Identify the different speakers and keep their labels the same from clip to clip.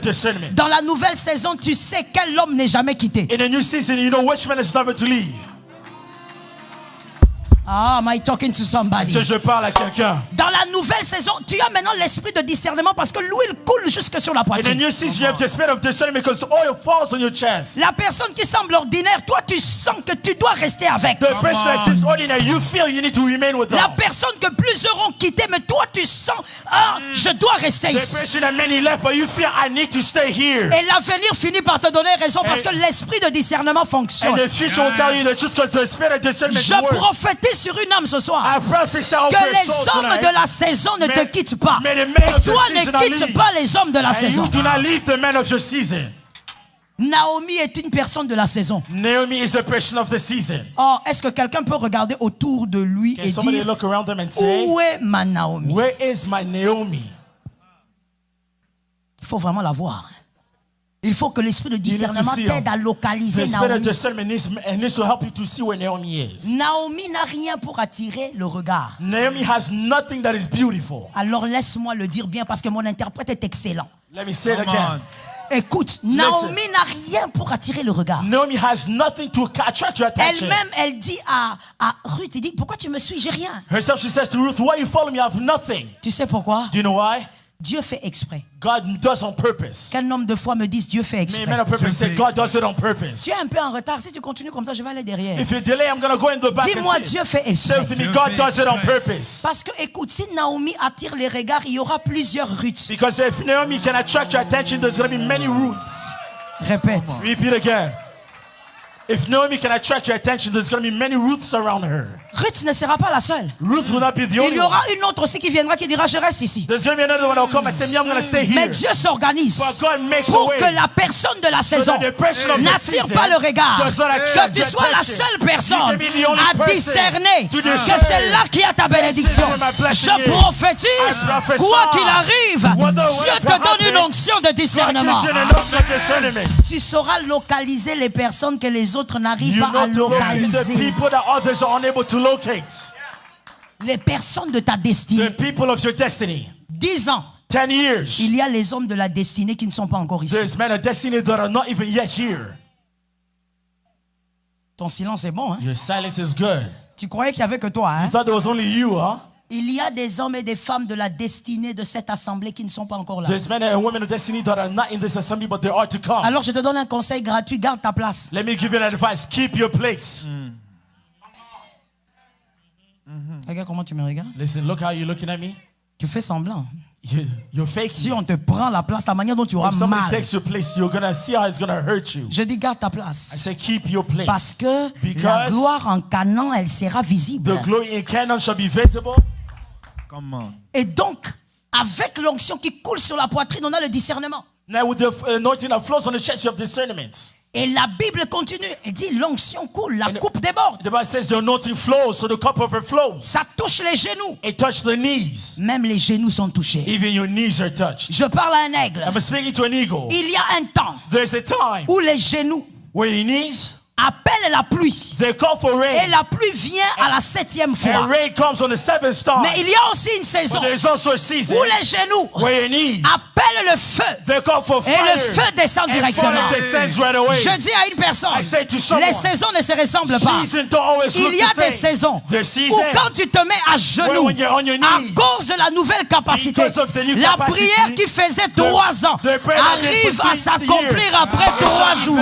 Speaker 1: discernment.
Speaker 2: Dans la nouvelle saison, tu sais quel homme n'est jamais quitté.
Speaker 1: In a new season, you know which man is never to leave.
Speaker 2: Ah, am I talking to somebody?
Speaker 1: Est-ce que je parle à quelqu'un?
Speaker 2: Dans la nouvelle saison, tu as maintenant l'esprit de discernement parce que l'huile coule jusque sur la
Speaker 1: In a
Speaker 2: poitrine.
Speaker 1: new season, you have the spirit of discernment because the oil falls on your chest.
Speaker 2: La personne qui semble ordinaire, toi tu sens que tu dois rester avec.
Speaker 1: The person that seems ordinary, you feel you need to remain with them.
Speaker 2: La personne que plusieurs ont quitté, mais toi tu sens, ah, je dois rester
Speaker 1: The
Speaker 2: ici.
Speaker 1: person that many left, but you feel I need to stay here.
Speaker 2: Et l'avenir finit par te donner raison parce que l'esprit de discernement fonctionne.
Speaker 1: And the future will tell you the truth because the spirit of discernment
Speaker 2: Je
Speaker 1: works.
Speaker 2: prophétise sur une âme ce soir.
Speaker 1: I prophesy over
Speaker 2: Que
Speaker 1: your
Speaker 2: les
Speaker 1: soul
Speaker 2: hommes
Speaker 1: tonight.
Speaker 2: de la saison ne te quittent pas.
Speaker 1: May the men
Speaker 2: Et
Speaker 1: of the
Speaker 2: toi
Speaker 1: season
Speaker 2: ne
Speaker 1: not
Speaker 2: quittes
Speaker 1: leave.
Speaker 2: pas les hommes de la
Speaker 1: And
Speaker 2: saison.
Speaker 1: you do not leave the men of your season.
Speaker 2: Naomi est une personne de la saison.
Speaker 1: Naomi is a person of the season.
Speaker 2: Oh, est-ce que quelqu'un peut regarder autour de lui
Speaker 1: Can
Speaker 2: et
Speaker 1: somebody
Speaker 2: dire,
Speaker 1: look around them and say,
Speaker 2: où est ma Naomi?
Speaker 1: where is my Naomi?
Speaker 2: Il faut vraiment la voir. Il faut que l'esprit de
Speaker 1: need to
Speaker 2: discernement
Speaker 1: see
Speaker 2: t'aide
Speaker 1: her.
Speaker 2: à localiser
Speaker 1: The spirit of
Speaker 2: Naomi.
Speaker 1: discernment needs to help you to see where Naomi is.
Speaker 2: Naomi n'a rien pour attirer le regard.
Speaker 1: Naomi has nothing that is beautiful.
Speaker 2: Alors laisse-moi le dire bien parce que mon interprète est excellent.
Speaker 1: Let me say it again.
Speaker 2: Écoute, Naomi n'a rien pour attirer le regard.
Speaker 1: Naomi has nothing to attract your attention.
Speaker 2: Elle-même, elle dit à Ruth, il dit, pourquoi tu me suis? J'ai rien.
Speaker 1: Herself, she says to Ruth, why you follow me? I have nothing.
Speaker 2: Tu sais pourquoi?
Speaker 1: Do you know why?
Speaker 2: Dieu fait exprès.
Speaker 1: God does on purpose.
Speaker 2: Quel nombre de fois me disent Dieu fait
Speaker 1: Me
Speaker 2: exprès?
Speaker 1: men of purpose say God does it on purpose.
Speaker 2: Tu es un peu en retard. Si tu continues comme ça, je vais aller derrière.
Speaker 1: If you delay, I'm going to go in the back
Speaker 2: Dis-moi,
Speaker 1: and say,
Speaker 2: Dieu fait
Speaker 1: say
Speaker 2: exprès.
Speaker 1: to me, God does it on purpose.
Speaker 2: Parce que, écoute, si Naomi attire les regards, il y aura plusieurs Ruths.
Speaker 1: Because if Naomi can attract your attention, there's going to be many Ruths.
Speaker 2: Répète.
Speaker 1: Repeat again. If Naomi can attract your attention, there's going to be many Ruths around her.
Speaker 2: Ruth ne sera pas la seule.
Speaker 1: Ruth will not be the
Speaker 2: Il
Speaker 1: only
Speaker 2: y
Speaker 1: one.
Speaker 2: aura une autre aussi qui viendra qui dira, je reste ici.
Speaker 1: There's going to be another one that will come and say, me, I'm going to stay here.
Speaker 2: Mais Dieu s'organise
Speaker 1: But God makes a
Speaker 2: pour
Speaker 1: way
Speaker 2: que la personne de la saison
Speaker 1: that the person of the
Speaker 2: n'attire
Speaker 1: season
Speaker 2: pas le regard.
Speaker 1: does not
Speaker 2: Que
Speaker 1: attract
Speaker 2: tu
Speaker 1: your
Speaker 2: sois la
Speaker 1: attention.
Speaker 2: seule
Speaker 1: You
Speaker 2: personne
Speaker 1: can be the only
Speaker 2: à
Speaker 1: person
Speaker 2: discerner
Speaker 1: to
Speaker 2: que
Speaker 1: discern.
Speaker 2: c'est là qu'il y a ta bénédiction.
Speaker 1: where my blessing
Speaker 2: Je
Speaker 1: is.
Speaker 2: prophétise,
Speaker 1: I prophesy.
Speaker 2: quoi qu'il arrive,
Speaker 1: Whatever
Speaker 2: Dieu te donne une
Speaker 1: happens,
Speaker 2: onction de discernement.
Speaker 1: God gives you an unction of discernment.
Speaker 2: Tu sauras localiser les personnes que les autres n'arrivent
Speaker 1: You
Speaker 2: pas à
Speaker 1: know to locate the
Speaker 2: localiser.
Speaker 1: people that others are unable to locate.
Speaker 2: Les personnes de ta
Speaker 1: The
Speaker 2: destinée.
Speaker 1: people of your destiny.
Speaker 2: 10 ans,
Speaker 1: 10 years.
Speaker 2: il y a les hommes de la destinée qui ne sont pas encore ici.
Speaker 1: There's men of destiny that are not even yet here.
Speaker 2: Ton silence est bon, hein?
Speaker 1: Your silence is good.
Speaker 2: Tu croyais qu'il n'y avait que toi, hein?
Speaker 1: You thought there was only you, huh?
Speaker 2: Il y a des hommes et des femmes de la destinée de cette assemblée qui ne sont pas encore là.
Speaker 1: There's men and women of destiny that are not in this assembly, but they are to come.
Speaker 2: Alors je te donne un conseil gratuit, garde ta place.
Speaker 1: Let me give you an advice. Keep your place.
Speaker 2: Regarde comment tu me regardes.
Speaker 1: Listen, look how you're looking at me.
Speaker 2: Tu fais semblant.
Speaker 1: You're faking.
Speaker 2: Si on te prend la place, la manière dont tu auras
Speaker 1: If somebody
Speaker 2: mal.
Speaker 1: takes your place, you're gonna see how it's gonna hurt you.
Speaker 2: Je dis garde ta
Speaker 1: I
Speaker 2: place.
Speaker 1: say keep your place.
Speaker 2: Parce que la
Speaker 1: Because
Speaker 2: gloire en Canaan, elle sera visible.
Speaker 1: the glory in Canaan shall be visible.
Speaker 3: Come on.
Speaker 2: Et donc, avec l'onction qui coule sur la poitrine, on a le discernement.
Speaker 1: Now with the anointing that flows on the chest, you have discernment.
Speaker 2: Et la Bible continue. Elle dit l'onction coule, la coupe déborde.
Speaker 1: The Bible says the anointing flows, so the cup overflows.
Speaker 2: Ça touche les genoux.
Speaker 1: It touched the knees.
Speaker 2: Même les genoux sont touchés.
Speaker 1: Even your knees are touched.
Speaker 2: Je parle à un aigle.
Speaker 1: I'm speaking to an eagle.
Speaker 2: Il y a un temps
Speaker 1: There's a time
Speaker 2: où les genoux
Speaker 1: where your knees,
Speaker 2: appellent la pluie.
Speaker 1: they call for
Speaker 2: Et
Speaker 1: rain.
Speaker 2: la pluie vient à la 7e fois.
Speaker 1: And rain comes on the 7th time.
Speaker 2: Mais il y a aussi une saison
Speaker 1: But there's also a season
Speaker 2: où les genoux
Speaker 1: where your knees,
Speaker 2: appellent le feu.
Speaker 1: they call for
Speaker 2: Et
Speaker 1: fire.
Speaker 2: le feu descend
Speaker 1: And
Speaker 2: directement.
Speaker 1: fire descends right away.
Speaker 2: Je dis à une personne,
Speaker 1: I say to someone,
Speaker 2: les saisons ne se ressemblent pas.
Speaker 1: Seasons don't always look
Speaker 2: Il y a
Speaker 1: the
Speaker 2: des
Speaker 1: same.
Speaker 2: saisons
Speaker 1: There's
Speaker 2: où
Speaker 1: seasons
Speaker 2: quand tu te mets à genoux,
Speaker 1: when you're on your
Speaker 2: à
Speaker 1: knees,
Speaker 2: cause de la nouvelle capacité,
Speaker 1: because of the new
Speaker 2: la
Speaker 1: capacity,
Speaker 2: prière qui faisait 3 ans
Speaker 1: the prayer that did
Speaker 2: arrive
Speaker 1: for
Speaker 2: à
Speaker 1: 3
Speaker 2: s'accomplir
Speaker 1: years.
Speaker 2: après 3 jours.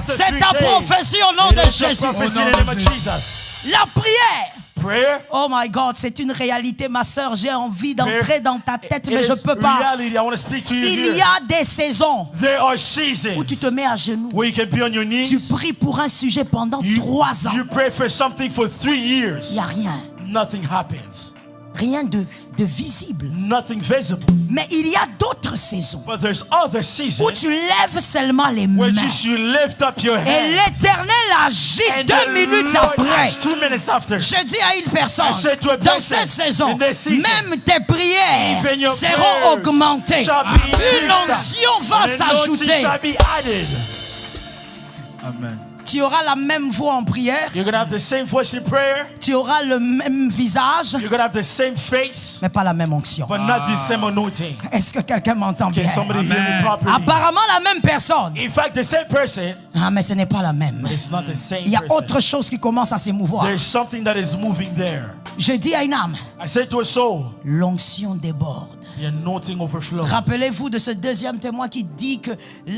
Speaker 2: C'est ta prophétie au nom
Speaker 1: It
Speaker 2: de
Speaker 1: is the
Speaker 2: Jésus.
Speaker 1: prophecy in the name of Jesus.
Speaker 2: La prière.
Speaker 1: Prayer.
Speaker 2: Oh my God, c'est une réalité, ma sœur. J'ai envie d'entrer
Speaker 1: Prayer.
Speaker 2: dans ta tête,
Speaker 1: It
Speaker 2: mais je
Speaker 1: is
Speaker 2: peux pas.
Speaker 1: reality. I want to speak to you
Speaker 2: Il
Speaker 1: here.
Speaker 2: y a des saisons
Speaker 1: There are seasons
Speaker 2: où tu te mets à genoux.
Speaker 1: where you can be on your
Speaker 2: Tu
Speaker 1: knees.
Speaker 2: pries pour un sujet pendant 3 ans.
Speaker 1: You pray for something for 3
Speaker 2: Il
Speaker 1: years.
Speaker 2: n'y a rien.
Speaker 1: Nothing happens.
Speaker 2: Rien de visible.
Speaker 1: Nothing visible.
Speaker 2: Mais il y a d'autres saisons
Speaker 1: But there's other
Speaker 2: où
Speaker 1: seasons
Speaker 2: tu lèves seulement les mains.
Speaker 1: where just you lift up your
Speaker 2: Et
Speaker 1: hands.
Speaker 2: l'Éternel agit
Speaker 1: And
Speaker 2: 2
Speaker 1: the
Speaker 2: minutes
Speaker 1: Lord
Speaker 2: après.
Speaker 1: acts 2 minutes after.
Speaker 2: Je dis à une personne,
Speaker 1: I say to a
Speaker 2: dans
Speaker 1: person,
Speaker 2: cette saison,
Speaker 1: in this season,
Speaker 2: même tes prières
Speaker 1: even your
Speaker 2: seront
Speaker 1: prayers
Speaker 2: augmentées.
Speaker 1: shall be increased.
Speaker 2: Une onction va
Speaker 1: An anointing
Speaker 2: s'ajouter.
Speaker 1: shall be added.
Speaker 3: Amen.
Speaker 2: Tu auras la même voix en prière.
Speaker 1: You're going to have the same voice in prayer.
Speaker 2: Tu auras le même visage.
Speaker 1: You're going to have the same face,
Speaker 2: Mais pas la même onction.
Speaker 1: but not the same anointing.
Speaker 2: Est-ce que quelqu'un m'entend bien?
Speaker 1: Can somebody hear me properly?
Speaker 2: Apparemment la même personne.
Speaker 1: In fact, the same person,
Speaker 2: Ah, mais ce n'est pas la même.
Speaker 1: it's not the same
Speaker 2: Il y a
Speaker 1: person.
Speaker 2: autre chose qui commence à s'émouvoir.
Speaker 1: There's something that is moving there.
Speaker 2: Je dis à une âme,
Speaker 1: I said to a soul,
Speaker 2: l'onction déborde.
Speaker 1: the anointing overflows.
Speaker 2: Rappelez-vous de ce deuxième témoin qui dit que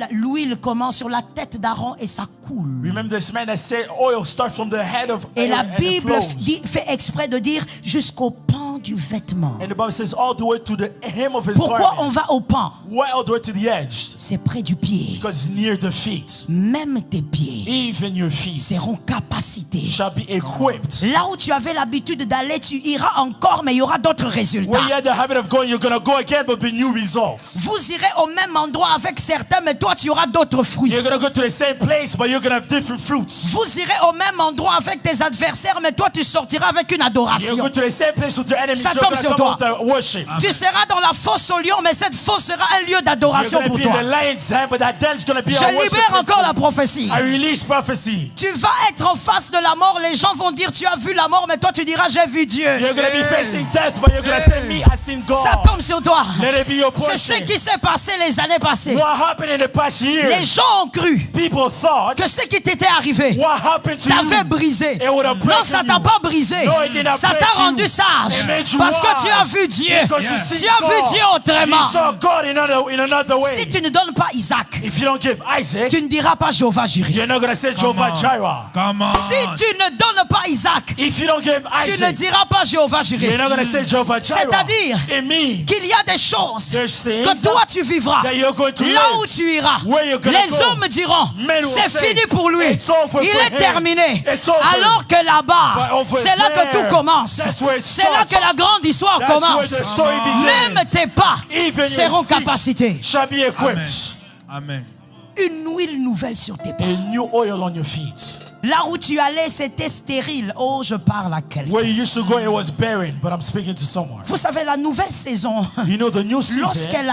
Speaker 2: l'huile commence sur la tête d'Aaron et ça coule.
Speaker 1: Remember this man that said oil starts from the head of
Speaker 2: Et la
Speaker 1: Aaron and it
Speaker 2: Bible
Speaker 1: flows.
Speaker 2: fait exprès de dire jusqu'au pan du vêtement.
Speaker 1: And the Bible says all the way to the hem of his
Speaker 2: Pourquoi on
Speaker 1: garments.
Speaker 2: va au pan?
Speaker 1: Why all the way to the edge?
Speaker 2: C'est près du pied.
Speaker 1: Because near the feet,
Speaker 2: Même tes pieds
Speaker 1: even your feet
Speaker 2: seront capacités.
Speaker 1: shall be equipped.
Speaker 2: Là où tu avais l'habitude d'aller, tu iras encore, mais il y aura d'autres résultats.
Speaker 1: Where you had the habit of going, you're going to go again, but be new results.
Speaker 2: Vous irez au même endroit avec certains, mais toi, tu auras d'autres fruits.
Speaker 1: You're going to go to the same place, but you're going to have different fruits.
Speaker 2: Vous irez au même endroit avec tes adversaires, mais toi, tu sortiras avec une
Speaker 1: You
Speaker 2: adoration.
Speaker 1: go to the same place with your enemies,
Speaker 2: Ça
Speaker 1: you're
Speaker 2: tombe
Speaker 1: going to
Speaker 2: sur
Speaker 1: come
Speaker 2: toi.
Speaker 1: out to worship.
Speaker 2: Tu seras dans la fosse au lion, mais cette fosse sera un lieu
Speaker 1: You're
Speaker 2: d'adoration
Speaker 1: going to
Speaker 2: pour
Speaker 1: be in
Speaker 2: toi.
Speaker 1: the lion's den, but that den's going to be
Speaker 2: Je
Speaker 1: a worship
Speaker 2: libère
Speaker 1: place
Speaker 2: encore
Speaker 1: for
Speaker 2: la
Speaker 1: you.
Speaker 2: prophétie.
Speaker 1: I release prophecy.
Speaker 2: Tu vas être en face de la mort, les gens vont dire tu as vu la mort, mais toi tu diras j'ai vu Dieu.
Speaker 1: You're going to be facing death, but you're going to say, me, I seen
Speaker 2: Ça
Speaker 1: God.
Speaker 2: tombe sur toi.
Speaker 1: Let it be your
Speaker 2: C'est ce
Speaker 1: portion.
Speaker 2: qui s'est passé les années passées.
Speaker 1: What happened in the past
Speaker 2: Les
Speaker 1: year?
Speaker 2: gens ont cru
Speaker 1: People thought,
Speaker 2: que ce qui t'était arrivé
Speaker 1: what happened to
Speaker 2: t'avait
Speaker 1: you?
Speaker 2: brisé.
Speaker 1: It would have
Speaker 2: Non,
Speaker 1: broken
Speaker 2: ça t'a
Speaker 1: you.
Speaker 2: pas brisé.
Speaker 1: No, it did not
Speaker 2: Ça
Speaker 1: break
Speaker 2: t'a
Speaker 1: you.
Speaker 2: rendu sage.
Speaker 1: It made you
Speaker 2: Parce que
Speaker 1: wise.
Speaker 2: tu as vu Dieu.
Speaker 1: Because you see
Speaker 2: Tu as vu
Speaker 1: God.
Speaker 2: Dieu autrement.
Speaker 1: You saw God in another way.
Speaker 2: Si tu ne donnes pas Isaac,
Speaker 1: If you don't give Isaac,
Speaker 2: tu ne diras pas Jéhovah Jireh.
Speaker 1: you're not going to say Jehovah Jireh.
Speaker 3: Come on.
Speaker 2: Si tu ne donnes pas Isaac,
Speaker 1: If you don't give
Speaker 2: tu ne
Speaker 1: Isaac,
Speaker 2: diras pas Jéhovah
Speaker 1: you're
Speaker 2: Jireh.
Speaker 1: not going to say Jehovah Jireh.
Speaker 2: C'est-à-dire
Speaker 1: It means
Speaker 2: qu'il y a des choses
Speaker 1: there's things
Speaker 2: que toi tu vivras.
Speaker 1: that you're going to
Speaker 2: Là
Speaker 1: live.
Speaker 2: où tu iras,
Speaker 1: Where you're gonna
Speaker 2: les
Speaker 1: go.
Speaker 2: hommes diront
Speaker 1: Men will
Speaker 2: c'est
Speaker 1: say,
Speaker 2: fini pour lui.
Speaker 1: "It's over
Speaker 2: Il
Speaker 1: for
Speaker 2: est
Speaker 1: him.
Speaker 2: terminé.
Speaker 1: It's over."
Speaker 2: Alors que là-bas,
Speaker 1: But over
Speaker 2: c'est là que
Speaker 1: there,
Speaker 2: tout commence.
Speaker 1: that's where it
Speaker 2: C'est là
Speaker 1: starts.
Speaker 2: que la grande histoire
Speaker 1: That's where
Speaker 2: commence.
Speaker 1: the story begins.
Speaker 2: Même tes pas
Speaker 1: Even
Speaker 2: seront
Speaker 1: your feet
Speaker 2: capacités.
Speaker 1: shall be equipped.
Speaker 3: Amen.
Speaker 2: Une huile nouvelle sur tes pas.
Speaker 1: A new oil on your feet.
Speaker 2: Là où tu allais, c'était stérile. Oh, je parle à quelqu'un.
Speaker 1: Where you used to go, it was barren, but I'm speaking to someone.
Speaker 2: Vous savez, la nouvelle saison,
Speaker 1: You know, the new season,
Speaker 2: lorsqu'elle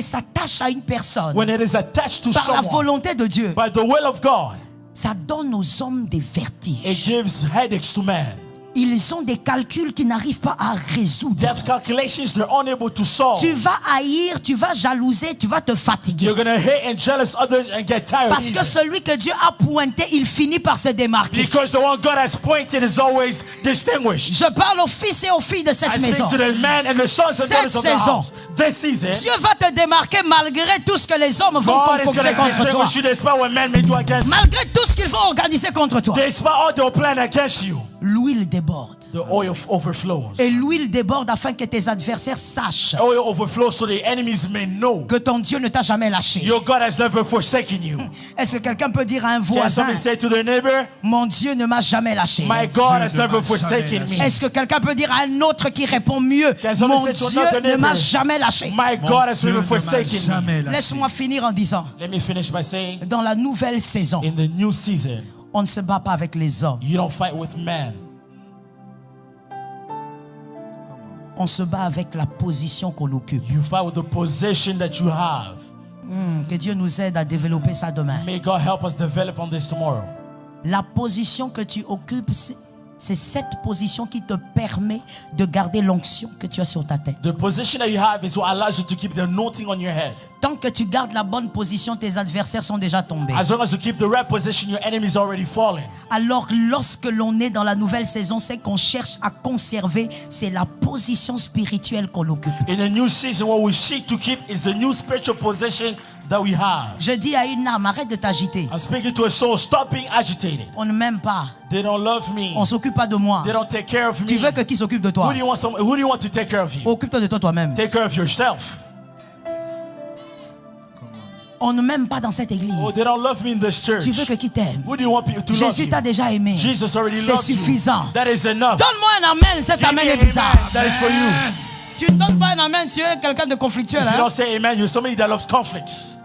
Speaker 2: s'attache à une personne
Speaker 1: when it is attached to
Speaker 2: par la
Speaker 1: someone,
Speaker 2: volonté de Dieu,
Speaker 1: by the will of God,
Speaker 2: ça donne aux hommes des
Speaker 1: it
Speaker 2: vertiges.
Speaker 1: gives headaches to man.
Speaker 2: Ils ont des calculs qu'ils n'arrivent pas à résoudre.
Speaker 1: They have calculations they're unable to solve.
Speaker 2: Tu vas haïr, tu vas jalouser, tu vas te fatiguer.
Speaker 1: You're going to hate and jealous others and get tired.
Speaker 2: Parce que
Speaker 1: even.
Speaker 2: celui que Dieu a pointé, il finit par se démarquer.
Speaker 1: Because the one God has pointed is always distinguished.
Speaker 2: Je parle aux fils et aux filles de
Speaker 1: I
Speaker 2: cette
Speaker 1: speak
Speaker 2: maison.
Speaker 1: to the man and the sons and
Speaker 2: Cette
Speaker 1: daughters of the
Speaker 2: saison,
Speaker 1: house. This season,
Speaker 2: Dieu va te démarquer malgré tout ce que les hommes vont
Speaker 1: God is going
Speaker 2: concocter
Speaker 1: to
Speaker 2: contre toi.
Speaker 1: distinguish you despite what men may do against you.
Speaker 2: Malgré tout ce qu'ils vont organiser contre toi.
Speaker 1: Despite all their plan against you.
Speaker 2: L'huile déborde.
Speaker 1: The oil overflows.
Speaker 2: Et l'huile déborde afin que tes adversaires sachent
Speaker 1: Oil overflows so the enemies may know
Speaker 2: que ton Dieu ne t'a jamais lâché.
Speaker 1: your God has never forsaken you.
Speaker 2: Est-ce que quelqu'un peut dire à un
Speaker 1: Can
Speaker 2: voisin,
Speaker 1: somebody say to their neighbor,
Speaker 2: mon Dieu ne m'a jamais lâché?
Speaker 1: my God has
Speaker 3: ne
Speaker 1: never
Speaker 3: m'a
Speaker 1: forsaken
Speaker 3: jamais
Speaker 1: me.
Speaker 2: Est-ce que quelqu'un peut dire à un autre qui répond mieux,
Speaker 1: Can somebody
Speaker 2: mon
Speaker 1: say to
Speaker 2: Dieu
Speaker 1: another
Speaker 2: ne m'a
Speaker 1: neighbor,
Speaker 2: jamais lâché?
Speaker 1: My
Speaker 3: Mon
Speaker 1: God has
Speaker 3: Dieu
Speaker 1: never
Speaker 3: ne m'a
Speaker 1: forsaken me.
Speaker 3: jamais lâché.
Speaker 2: Laisse-moi finir en disant,
Speaker 1: Let me finish by saying,
Speaker 2: dans la nouvelle saison,
Speaker 1: in the new season,
Speaker 2: on ne se bat pas avec les hommes,
Speaker 1: you don't fight with men.
Speaker 2: on se bat avec la position qu'on occupe.
Speaker 1: You fight with the position that you have.
Speaker 2: Que Dieu nous aide à développer ça demain.
Speaker 1: May God help us develop on this tomorrow.
Speaker 2: La position que tu occupes, c'est cette position qui te permet de garder l'onction que tu as sur ta tête.
Speaker 1: The position that you have is what allows you to keep the anointing on your head.
Speaker 2: Tant que tu gardes la bonne position, tes adversaires sont déjà tombés.
Speaker 1: As long as you keep the right position, your enemy is already fallen.
Speaker 2: Alors lorsque l'on est dans la nouvelle saison, c'est qu'on cherche à conserver, c'est la position spirituelle qu'on occupe.
Speaker 1: In the new season, what we seek to keep is the new spiritual position that we have.
Speaker 2: Je dis à une âme, arrête de t'agiter.
Speaker 1: I'm speaking to a soul, stop being agitated.
Speaker 2: On ne m'aime pas.
Speaker 1: They don't love me.
Speaker 2: On ne s'occupe pas de moi.
Speaker 1: They don't take care of me.
Speaker 2: Tu veux que qui s'occupe de toi?
Speaker 1: Who do you want to take care of you?
Speaker 2: Occupe-toi de toi toi-même.
Speaker 1: Take care of yourself.
Speaker 2: On ne m'aime pas dans cette église.
Speaker 1: Oh, they don't love me in this church.
Speaker 2: Tu veux que qui t'aime?
Speaker 1: Who do you want people to love
Speaker 2: Jésus
Speaker 1: you?
Speaker 2: t'a déjà aimé.
Speaker 1: Jesus already
Speaker 2: C'est
Speaker 1: loved
Speaker 2: suffisant.
Speaker 1: you. That is enough.
Speaker 2: Donne-moi un amen. Cet
Speaker 1: Give
Speaker 2: amen
Speaker 1: me
Speaker 2: est
Speaker 1: an
Speaker 2: bizarre.
Speaker 1: amen. That is for you.
Speaker 2: Tu ne donnes pas un amen, tu es quelqu'un de conflictuel.
Speaker 1: If you
Speaker 2: Hein?
Speaker 1: don't say amen, you're somebody that loves conflicts.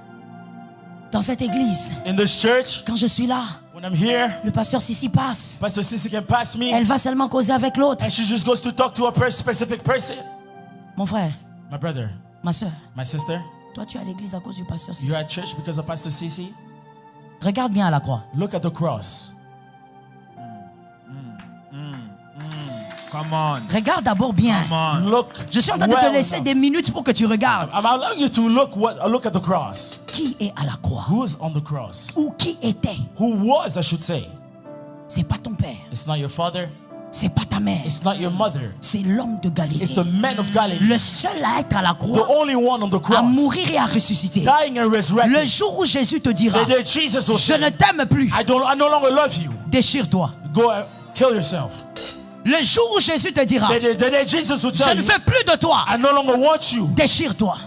Speaker 2: Dans cette église,
Speaker 1: In this church,
Speaker 2: quand je suis là,
Speaker 1: when I'm here,
Speaker 2: le pasteur Sissi passe.
Speaker 1: Pastor Sissy can pass me,
Speaker 2: Elle va seulement causer avec l'autre.
Speaker 1: and she just goes to talk to a specific person.
Speaker 2: Mon frère,
Speaker 1: My brother,
Speaker 2: ma soeur,
Speaker 1: my sister,
Speaker 2: toi tu es à l'église à cause du pasteur Sissi.
Speaker 1: you're at church because of Pastor Sissy.
Speaker 2: Regarde bien à la croix.
Speaker 1: Look at the cross.
Speaker 3: Come on.
Speaker 2: Regarde d'abord bien.
Speaker 3: Come on.
Speaker 1: Look.
Speaker 2: Je suis en train de te
Speaker 1: well
Speaker 2: laisser
Speaker 1: enough.
Speaker 2: des minutes pour que tu regardes.
Speaker 1: I'm allowing you to look at the cross.
Speaker 2: Qui est à la croix?
Speaker 1: Who's on the cross?
Speaker 2: Ou qui était?
Speaker 1: Who was, I should say.
Speaker 2: C'est pas ton père.
Speaker 1: It's not your father.
Speaker 2: C'est pas ta mère.
Speaker 1: It's not your mother.
Speaker 2: C'est l'homme de Galilée.
Speaker 1: It's the man of Galilee.
Speaker 2: Le seul à être à la
Speaker 1: The
Speaker 2: croix,
Speaker 1: only one on the
Speaker 2: à
Speaker 1: cross.
Speaker 2: mourir et à ressusciter.
Speaker 1: Dying and resurrected.
Speaker 2: Le jour où Jésus te dira,
Speaker 1: The day Jesus will
Speaker 2: je ne
Speaker 1: say,
Speaker 2: t'aime plus,
Speaker 1: I no longer love you.
Speaker 2: déchire-toi.
Speaker 1: Go and kill yourself.
Speaker 2: Le jour où Jésus te dira,
Speaker 1: The day Jesus will
Speaker 2: je
Speaker 1: tell
Speaker 2: ne
Speaker 1: you,
Speaker 2: fais plus de toi,
Speaker 1: I no longer want you.
Speaker 2: déchire-toi.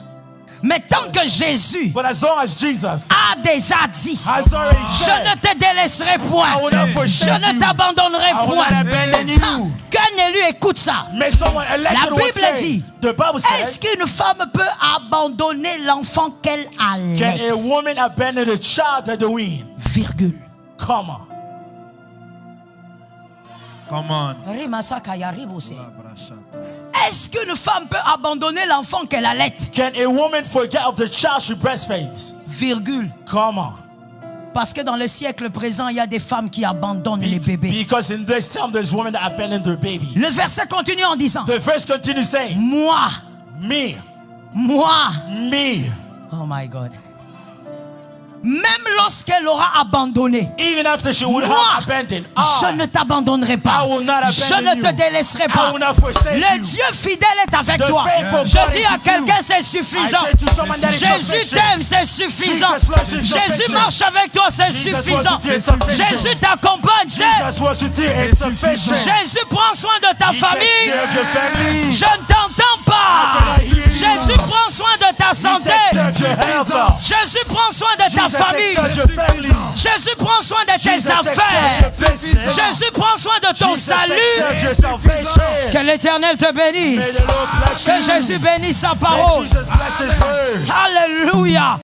Speaker 2: Mais tant que Jésus
Speaker 1: But as long as Jesus
Speaker 2: a déjà dit,
Speaker 1: has already
Speaker 2: je
Speaker 1: said,
Speaker 2: ne te délaisserai point,
Speaker 1: I will not
Speaker 2: je
Speaker 1: forsake
Speaker 2: ne
Speaker 1: you.
Speaker 2: t'abandonnerai
Speaker 1: I will
Speaker 2: point.
Speaker 1: not abandon you.
Speaker 2: Qu'un élu écoute ça.
Speaker 1: May someone
Speaker 2: La
Speaker 1: elected would
Speaker 2: Bible
Speaker 1: say,
Speaker 2: dit,
Speaker 1: the Bible
Speaker 2: est-ce
Speaker 1: says,
Speaker 2: qu'une femme peut abandonner l'enfant qu'elle
Speaker 1: can
Speaker 2: allait?
Speaker 1: a woman abandon a child that they wean?
Speaker 2: Virgule.
Speaker 1: Comma.
Speaker 3: Come on.
Speaker 2: Est-ce qu'une femme peut abandonner l'enfant qu'elle allait?
Speaker 1: Can a woman forget of the child she breastfeeds?
Speaker 2: Virgule.
Speaker 1: Comma.
Speaker 2: Parce que dans le siècle présent, il y a des femmes qui abandonnent les bébés.
Speaker 1: Because in this time there's women that abandon their baby.
Speaker 2: Le verset continue en disant,
Speaker 1: The verse continues saying,
Speaker 2: moi,
Speaker 1: me,
Speaker 2: oh my God. Même lorsqu'elle aura abandonné,
Speaker 1: even after she would
Speaker 2: moi,
Speaker 1: have abandoned,
Speaker 2: je ne t'abandonnerai pas.
Speaker 1: I will not
Speaker 2: Je
Speaker 1: abandon
Speaker 2: ne te
Speaker 1: you.
Speaker 2: délaisserai
Speaker 1: I
Speaker 2: pas.
Speaker 1: will not forsake
Speaker 2: Le
Speaker 1: you.
Speaker 2: Dieu fidèle est avec
Speaker 1: The
Speaker 2: toi.
Speaker 1: faithful
Speaker 2: Je
Speaker 1: God
Speaker 2: dis
Speaker 1: is
Speaker 2: à
Speaker 1: with
Speaker 2: quelqu'un,
Speaker 1: you.
Speaker 2: c'est suffisant.
Speaker 1: I say to someone that is
Speaker 2: Jésus
Speaker 1: sufficient.
Speaker 2: t'aime, c'est suffisant.
Speaker 1: Jesus loves you,
Speaker 2: Jésus
Speaker 1: sufficient.
Speaker 2: marche avec toi, c'est
Speaker 1: Jesus
Speaker 2: suffisant.
Speaker 1: was with you, sufficient.
Speaker 2: Jésus t'accompagne, c'est.
Speaker 1: Jesus was with you, it's sufficient.
Speaker 2: Jésus prend soin de ta
Speaker 1: He takes
Speaker 2: famille.
Speaker 1: care of your family.
Speaker 2: Je ne t'entends pas.
Speaker 1: cannot hear you.
Speaker 2: Jésus prend soin de ta
Speaker 1: He
Speaker 2: santé.
Speaker 1: takes care of your health.
Speaker 2: Jésus prend soin de ta
Speaker 1: Jesus
Speaker 2: famille.
Speaker 1: takes care of your family.
Speaker 2: Jésus prend soin de tes
Speaker 1: Jesus takes care
Speaker 2: affaires.
Speaker 1: of your business.
Speaker 2: Jésus prend soin de ton
Speaker 1: Jesus takes care
Speaker 2: salut.
Speaker 1: of your salvation.
Speaker 2: Que l'Éternel te
Speaker 1: May
Speaker 2: bénisse.
Speaker 1: the Lord bless
Speaker 2: Que
Speaker 1: you.
Speaker 2: Jésus bénisse sa
Speaker 1: May
Speaker 2: parole.
Speaker 1: Jesus bless His word.
Speaker 2: Alléluia.